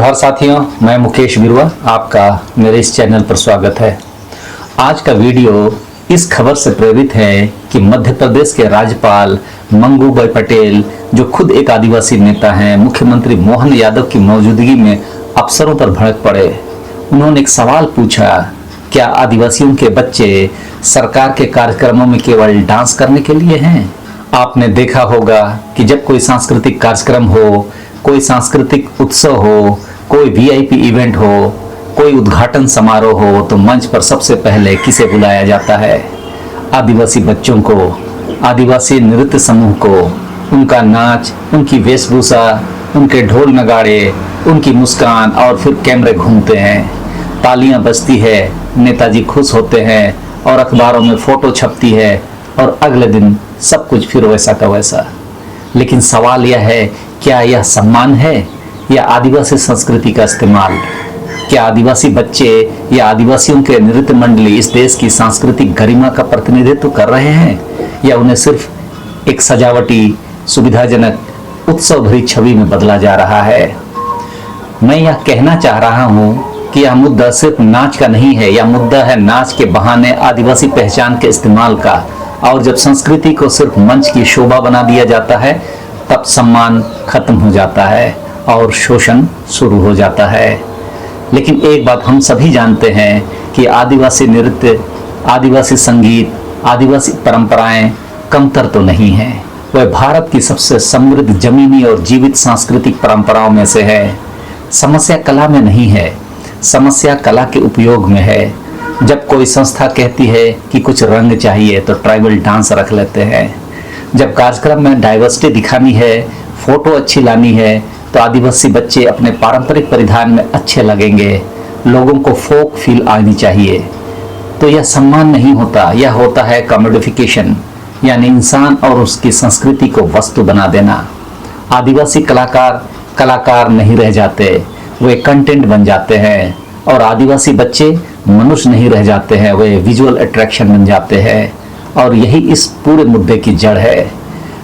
जोहार साथियों, मैं मुकेश बिरुआ, आपका मेरे इस चैनल पर स्वागत है। आज का वीडियो इस खबर से प्रेरित है कि मध्य प्रदेश के राज्यपाल मंगू भाई पटेल, जो खुद एक आदिवासी नेता हैं, मुख्यमंत्री मोहन यादव की मौजूदगी में अफसरों पर भड़क पड़े। उन्होंने एक सवाल पूछा, क्या आदिवासियों के बच्चे सरकार के कार्यक्रमों में केवल डांस करने के लिए हैं? आपने देखा होगा कि जब कोई सांस्कृतिक कार्यक्रम हो, कोई सांस्कृतिक उत्सव हो, कोई वीआईपी इवेंट हो, कोई उद्घाटन समारोह हो, तो मंच पर सबसे पहले किसे बुलाया जाता है? आदिवासी बच्चों को, आदिवासी नृत्य समूह को। उनका नाच, उनकी वेशभूषा, उनके ढोल नगाड़े, उनकी मुस्कान, और फिर कैमरे घूमते हैं, तालियां बजती है, नेताजी खुश होते हैं और अखबारों में फोटो छपती है और अगले दिन सब कुछ फिर वैसा का वैसा। लेकिन सवाल यह है, क्या यह सम्मान है या आदिवासी संस्कृति का इस्तेमाल? क्या आदिवासी बच्चे या आदिवासियों के नृत्य मंडली इस देश की सांस्कृतिक गरिमा का प्रतिनिधित्व कर रहे हैं या उन्हें सिर्फ एक सजावटी, सुविधाजनक, उत्सव भरी छवि में बदला जा रहा है? मैं यह कहना चाह रहा हूँ कि यह मुद्दा सिर्फ नाच का नहीं है, यह मुद्दा है नाच के बहाने आदिवासी पहचान के इस्तेमाल का। और जब संस्कृति को सिर्फ मंच की शोभा बना दिया जाता है, तब सम्मान खत्म हो जाता है और शोषण शुरू हो जाता है। लेकिन एक बात हम सभी जानते हैं कि आदिवासी नृत्य, आदिवासी संगीत, आदिवासी परंपराएं कमतर तो नहीं हैं। वह भारत की सबसे समृद्ध जमीनी और जीवित सांस्कृतिक परंपराओं में से है। समस्या कला में नहीं है, समस्या कला के उपयोग में है। जब कोई संस्था कहती है कि कुछ रंग चाहिए तो ट्राइबल डांस रख लेते हैं। जब कार्यक्रम में डाइवर्सिटी दिखानी है, फोटो अच्छी लानी है, तो आदिवासी बच्चे अपने पारंपरिक परिधान में अच्छे लगेंगे, लोगों को फोक फील आनी चाहिए। तो यह सम्मान नहीं होता, यह होता है कमोडिफिकेशन, यानी इंसान और उसकी संस्कृति को वस्तु बना देना। आदिवासी कलाकार कलाकार नहीं रह जाते, वे कंटेंट बन जाते हैं। और आदिवासी बच्चे मनुष्य नहीं रह जाते हैं, वे विजुअल अट्रैक्शन बन जाते हैं। और यही इस पूरे मुद्दे की जड़ है।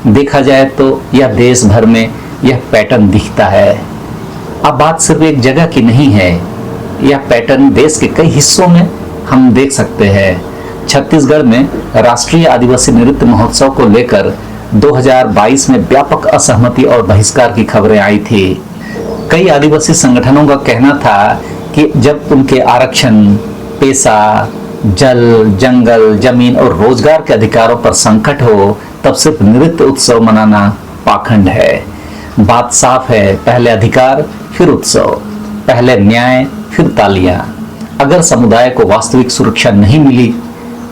देखा जाए तो यह देश भर में यह पैटर्न दिखता है। अब बात सिर्फ एक जगह की नहीं है, यह पैटर्न देश के कई हिस्सों में हम देख सकते हैं। छत्तीसगढ़ में राष्ट्रीय आदिवासी नृत्य महोत्सव को लेकर 2022 में व्यापक असहमति और बहिष्कार की खबरें आई थी। कई आदिवासी संगठनों का कहना था कि जब उनके आरक्षण, पेशा, जल, जंगल, जमीन और रोजगार के अधिकारों पर संकट हो, तब सिर्फ नृत्य उत्सव मनाना पाखंड है। बात साफ है, पहले अधिकार फिर उत्सव, पहले न्याय फिर तालियां। अगर समुदाय को वास्तविक सुरक्षा नहीं मिली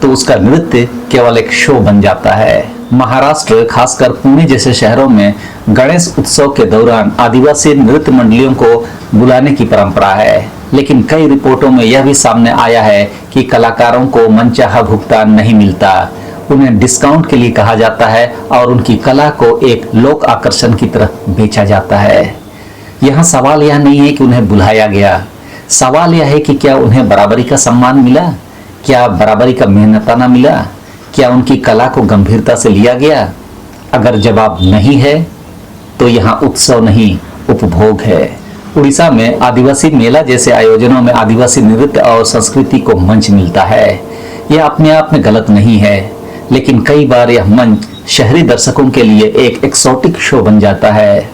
तो उसका नृत्य केवल एक शो बन जाता है। महाराष्ट्र, खासकर पुणे जैसे शहरों में गणेश उत्सव के दौरान आदिवासी नृत्य मंडलियों को बुलाने की परंपरा है। लेकिन कई रिपोर्टों में यह भी सामने आया है कि कलाकारों को मनचाहा भुगतान नहीं मिलता, उन्हें डिस्काउंट के लिए कहा जाता है और उनकी कला को एक लोक आकर्षण की तरह बेचा जाता है। यहाँ सवाल यह नहीं है कि उन्हें बुलाया गया, सवाल यह है कि क्या उन्हें बराबरी का सम्मान मिला, क्या बराबरी का मेहनताना मिला, क्या उनकी कला को गंभीरता से लिया गया? अगर जवाब नहीं है तो यहाँ उत्सव नहीं, उपभोग है। उड़ीसा में आदिवासी मेला जैसे आयोजनों में आदिवासी नृत्य और संस्कृति को मंच मिलता है। यह अपने आप में गलत नहीं है, लेकिन कई बार यह मंच शहरी दर्शकों के लिए एक एक्सोटिक शो बन जाता है।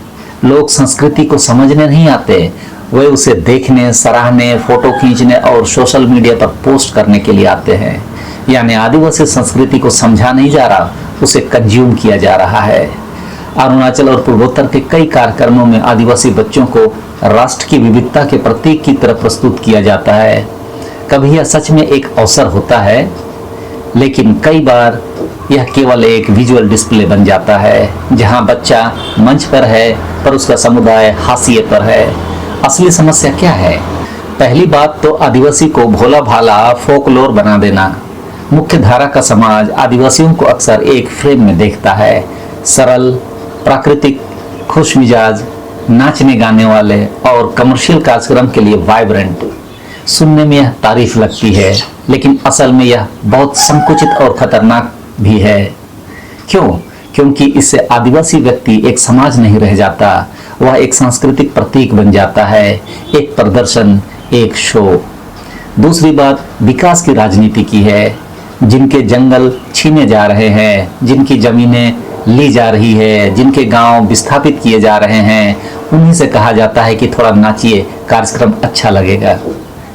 लोग संस्कृति को समझने नहीं आते, वे उसे देखने, सराहने, फोटो खींचने और सोशल मीडिया पर पोस्ट करने के लिए आते हैं। यानी आदिवासी संस्कृति को समझा नहीं जा रहा, उसे कंज्यूम किया जा रहा है। अरुणाचल और पूर्वोत्तर के कई कार्यक्रमों में आदिवासी बच्चों को राष्ट्र की विविधता के प्रतीक की तरह प्रस्तुत किया जाता है। कभी यह सच में एक अवसर होता है, लेकिन कई बार यह केवल एक विजुअल डिस्प्ले बन जाता है, जहां बच्चा मंच पर है पर उसका समुदाय हाशिए पर है। असली समस्या क्या है? पहली बात तो आदिवासी को भोला भाला फोकलोर बना देना। मुख्य धारा का समाज आदिवासियों को अक्सर एक फ्रेम में देखता है, सरल, प्राकृतिक, खुश मिजाज, नाचने गाने वाले और कमर्शियल कार्यक्रम के लिए वाइब्रेंट। सुनने में यह तारीफ लगती है, लेकिन असल में यह बहुत संकुचित और खतरनाक भी है। क्यों? क्योंकि इससे आदिवासी व्यक्ति एक समाज नहीं रह जाता, वह एक सांस्कृतिक प्रतीक बन जाता है, एक प्रदर्शन, एक शो। दूसरी बात विकास की राजनीति की है। जिनके जंगल छीने जा रहे हैं, जिनकी जमीनें ली जा रही है, जिनके गांव विस्थापित किए जा रहे हैं, उन्हीं से कहा जाता है कि थोड़ा नाचिए, कार्यक्रम अच्छा लगेगा।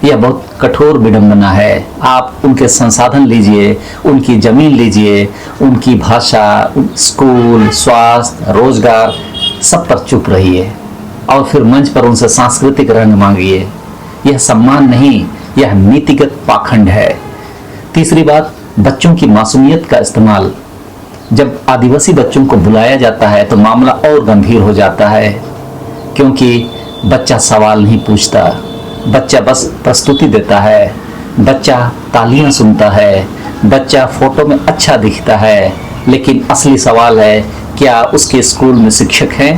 यह बहुत कठोर विडंबना है। आप उनके संसाधन लीजिए, उनकी जमीन लीजिए, उनकी भाषा, स्कूल, स्वास्थ्य, रोजगार, सब पर चुप रहिए और फिर मंच पर उनसे सांस्कृतिक रंग मांगिए। यह सम्मान नहीं, यह नीतिगत पाखंड है। तीसरी बात, बच्चों की मासूमियत का इस्तेमाल। जब आदिवासी बच्चों को बुलाया जाता है तो मामला और गंभीर हो जाता है, क्योंकि बच्चा सवाल नहीं पूछता, बच्चा बस प्रस्तुति देता है, बच्चा तालियां सुनता है, बच्चा फोटो में अच्छा दिखता है, लेकिन असली सवाल है क्या उसके स्कूल में शिक्षक हैं,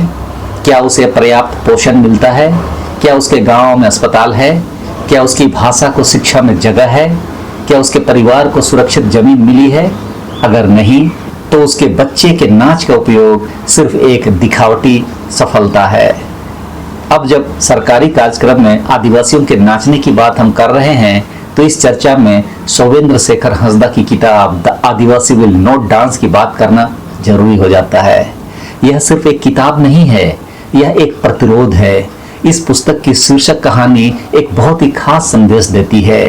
क्या उसे पर्याप्त पोषण मिलता है, क्या उसके गांव में अस्पताल है, क्या उसकी भाषा को शिक्षा में जगह है, क्या उसके परिवार को सुरक्षित जमीन मिली है। अगर नहीं तो उसके बच्चे के नाच का उपयोग सिर्फ एक दिखावटी सफलता है। अब जब सरकारी कार्यक्रम में आदिवासियों के नाचने की बात हम कर रहे हैं तो इस चर्चा में सौवेंद्र शेखर हंसदा की किताब the Adivasi will not dance की बात करना जरूरी हो जाता है। यह सिर्फ एक किताब नहीं है, यह एक प्रतिरोध है। इस पुस्तक की शीर्षक कहानी एक बहुत ही खास संदेश देती है।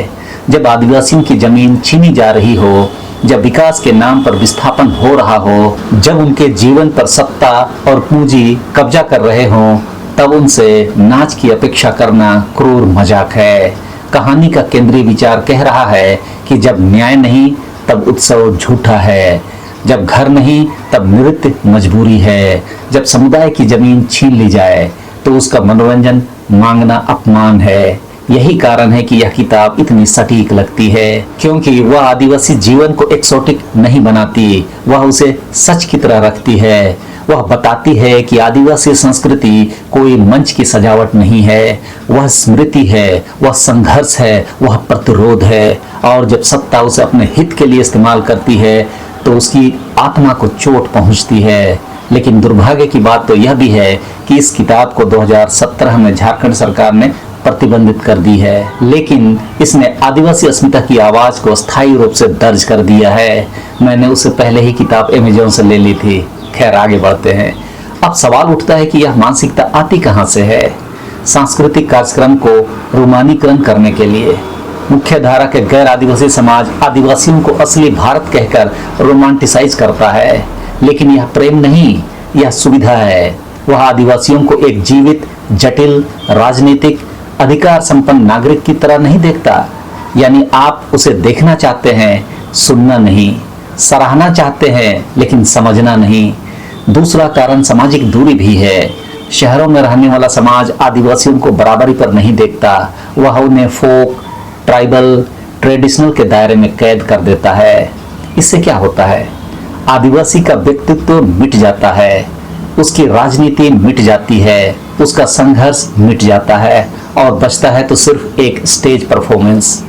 जब आदिवासियों की जमीन छीनी जा रही हो, जब विकास के नाम पर विस्थापन हो रहा हो, जब उनके जीवन पर सत्ता और पूंजी कब्जा कर रहे हों, तब उनसे नाच की अपेक्षा करना क्रूर मजाक है। कहानी का केंद्रीय विचार कह रहा है कि जब न्याय नहीं तब उत्सव झूठा है, जब घर नहीं तब नृत्य मजबूरी है, जब समुदाय की जमीन छीन ली जाए तो उसका मनोरंजन मांगना अपमान है। यही कारण है कि यह किताब इतनी सटीक लगती है, क्योंकि वह आदिवासी जीवन को एक्सोटिक नहीं बनाती, वह उसे सच की तरह रखती है। वह बताती है कि आदिवासी संस्कृति कोई मंच की सजावट नहीं है, वह स्मृति है, वह संघर्ष है, वह प्रतिरोध है। और जब सत्ता उसे अपने हित के लिए इस्तेमाल करती है तो उसकी आत्मा को चोट पहुंचती है। लेकिन दुर्भाग्य की बात तो यह भी है कि इस किताब को 2017 में झारखंड सरकार ने प्रतिबंधित कर दी है, लेकिन इसने आदिवासी अस्मिता की आवाज को स्थायी रूप से दर्ज कर दिया है। मैंने उससे पहले ही किताब अमेज़न से ले ली थी। खैर, आगे बढ़ते हैं। अब सवाल उठता है कि यह मानसिकता आती कहां से है। सांस्कृतिक कार्यक्रम को रोमानीकरण करने के लिए मुख्य धारा के गैर आदिवासी समाज आदिवासियों को असली भारत कहकर रोमांटिसाइज करता है, लेकिन यह प्रेम नहीं, यह सुविधा है। वह आदिवासियों को एक जीवित, जटिल, राजनीतिक, अधिकार संपन्न नागरिक की तरह नहीं देखता। यानी आप उसे देखना चाहते हैं, सुनना नहीं, सराहना चाहते हैं लेकिन समझना नहीं। दूसरा कारण सामाजिक दूरी भी है। शहरों में रहने वाला समाज आदिवासियों को बराबरी पर नहीं देखता, वह उन्हें फोक, ट्राइबल, ट्रेडिशनल के दायरे में कैद कर देता है। इससे क्या होता है? आदिवासी का व्यक्तित्व मिट जाता है, उसकी राजनीति मिट जाती है, उसका संघर्ष मिट जाता है और बचता है तो सिर्फ एक स्टेज परफॉर्मेंस।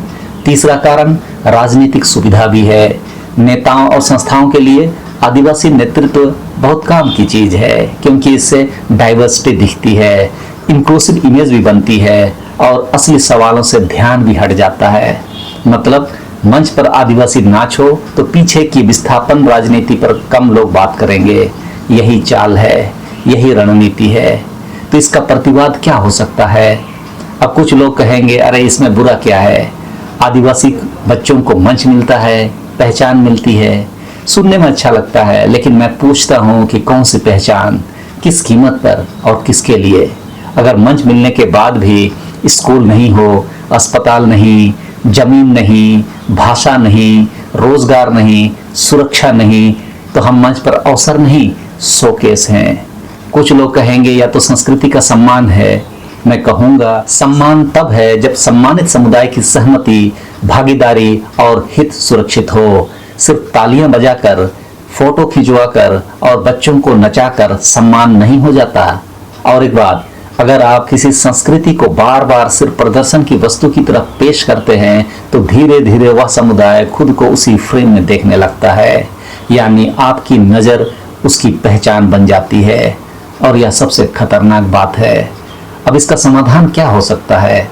तीसरा कारण राजनीतिक सुविधा भी है। नेताओं और संस्थाओं के लिए आदिवासी नेतृत्व बहुत काम की चीज है, क्योंकि इससे डाइवर्सिटी दिखती है, इंक्लूसिव इमेज भी बनती है और असली सवालों से ध्यान भी हट जाता है। मतलब मंच पर आदिवासी नाच हो तो पीछे की विस्थापन राजनीति पर कम लोग बात करेंगे। यही चाल है, यही रणनीति है। तो इसका प्रतिवाद क्या हो सकता है? अब कुछ लोग कहेंगे, अरे इसमें बुरा क्या है? आदिवासी बच्चों को मंच मिलता है, पहचान मिलती है, सुनने में अच्छा लगता है, लेकिन मैं पूछता हूँ कि कौन सी पहचान, किस कीमत पर और किसके लिए? अगर मंच मिलने के बाद भी स्कूल नहीं हो, अस्पताल नहीं, जमीन नहीं, भाषा नहीं, रोजगार नहीं, सुरक्षा नहीं, तो हम मंच पर अवसर नहीं, शोकेस हैं। कुछ लोग कहेंगे या तो संस्कृति का सम्मान है। मैं कहूँगा सम्मान तब है जब सम्मानित समुदाय की सहमति, भागीदारी और हित सुरक्षित हो। सिर्फ तालियां बजाकर, फोटो खिंचवाकर और बच्चों को नचाकर सम्मान नहीं हो जाता। और एक बात, अगर आप किसी संस्कृति को बार बार सिर्फ प्रदर्शन की वस्तु की तरफ पेश करते हैं तो धीरे धीरे वह समुदाय खुद को उसी फ्रेम में देखने लगता है। यानी आपकी नज़र उसकी पहचान बन जाती है और यह सबसे खतरनाक बात है। अब इसका समाधान क्या हो सकता है?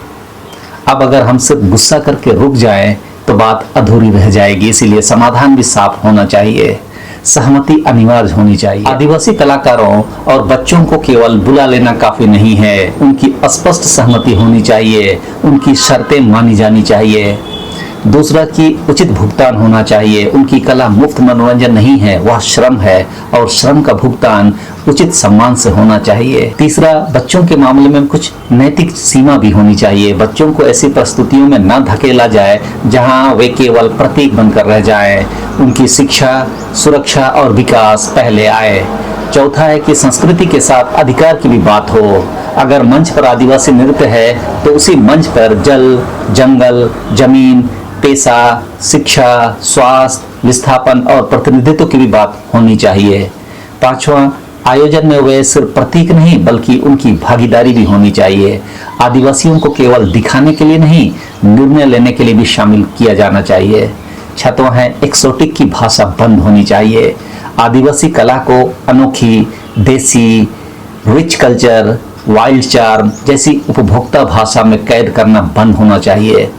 अब अगर हम सिर्फ गुस्सा करके रुक जाएं तो बात अधूरी रह जाएगी, इसीलिए समाधान भी साफ होना चाहिए, सहमति अनिवार्य होनी चाहिए। आदिवासी कलाकारों और बच्चों को केवल बुला लेना काफी नहीं है, उनकी स्पष्ट सहमति होनी चाहिए, उनकी शर्तें मानी जानी चाहिए। दूसरा कि उचित भुगतान होना चाहिए। उनकी कला मुफ्त मनोरंजन नहीं है, वह श्रम है और श्रम का भुगतान उचित सम्मान से होना चाहिए। तीसरा, बच्चों के मामले में कुछ नैतिक सीमा भी होनी चाहिए। बच्चों को ऐसी परिस्थितियों में न धकेला जाए जहां वे केवल प्रतीक बनकर रह जाएं। उनकी शिक्षा, सुरक्षा और विकास पहले आए। चौथा है कि संस्कृति के साथ अधिकार की भी बात हो। अगर मंच पर आदिवासी नृत्य है तो उसी मंच पर जल, जंगल, जमीन, पेशा, शिक्षा, स्वास्थ्य, विस्थापन और प्रतिनिधित्व की भी बात होनी चाहिए। पांचवा, आयोजन में वे सिर्फ प्रतीक नहीं बल्कि उनकी भागीदारी भी होनी चाहिए। आदिवासियों को केवल दिखाने के लिए नहीं, निर्णय लेने के लिए भी शामिल किया जाना चाहिए। छठवां है, एक्सोटिक की भाषा बंद होनी चाहिए। आदिवासी कला को अनोखी, देसी, रिच कल्चर, वाइल्ड चार्म जैसी उपभोक्ता भाषा में कैद करना बंद होना चाहिए।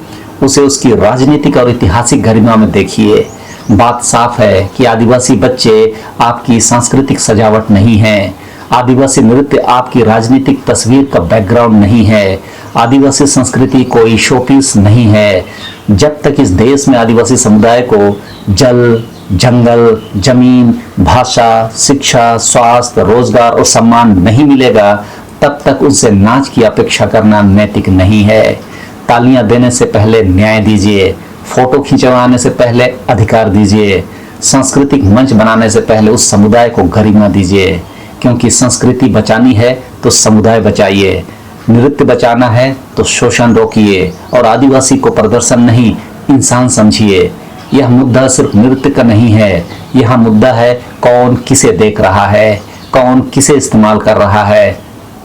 उसे उसकी राजनीतिक और ऐतिहासिक गरिमा में देखिए। बात साफ है कि आदिवासी बच्चे आपकी सांस्कृतिक सजावट नहीं है। आदिवासी नृत्य आपकी राजनीतिक तस्वीर का बैकग्राउंड नहीं है। आदिवासी संस्कृति कोई शोपीस नहीं है। जब तक इस देश में आदिवासी समुदाय को जल, जंगल, जमीन, भाषा, शिक्षा, स्वास्थ्य, रोजगार और सम्मान नहीं मिलेगा, तब तक उससे नाच की अपेक्षा करना नैतिक नहीं है। तालियां देने से पहले न्याय दीजिए, फोटो खिंचवाने से पहले अधिकार दीजिए, सांस्कृतिक मंच बनाने से पहले उस समुदाय को गरिमा दीजिए। क्योंकि संस्कृति बचानी है तो समुदाय बचाइए, नृत्य बचाना है तो शोषण रोकिए और आदिवासी को प्रदर्शन नहीं, इंसान समझिए। यह मुद्दा सिर्फ नृत्य का नहीं है, यह मुद्दा है कौन किसे देख रहा है, कौन किसे इस्तेमाल कर रहा है,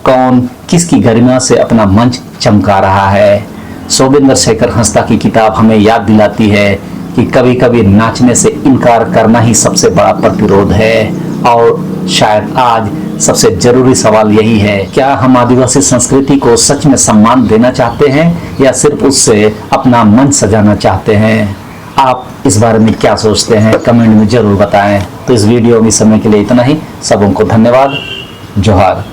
कौन किसकी गरिमा से अपना मंच चमका रहा है। शोभेंद्र शेखर हंसदा की किताब हमें याद दिलाती है कि कभी कभी नाचने से इनकार करना ही सबसे बड़ा प्रतिरोध है। और शायद आज सबसे जरूरी सवाल यही है, क्या हम आदिवासी संस्कृति को सच में सम्मान देना चाहते हैं या सिर्फ उससे अपना मन सजाना चाहते हैं? आप इस बारे में क्या सोचते हैं? कमेंट में जरूर बताएं। तो इस वीडियो में समय के लिए इतना ही। सबों को धन्यवाद। जोहार।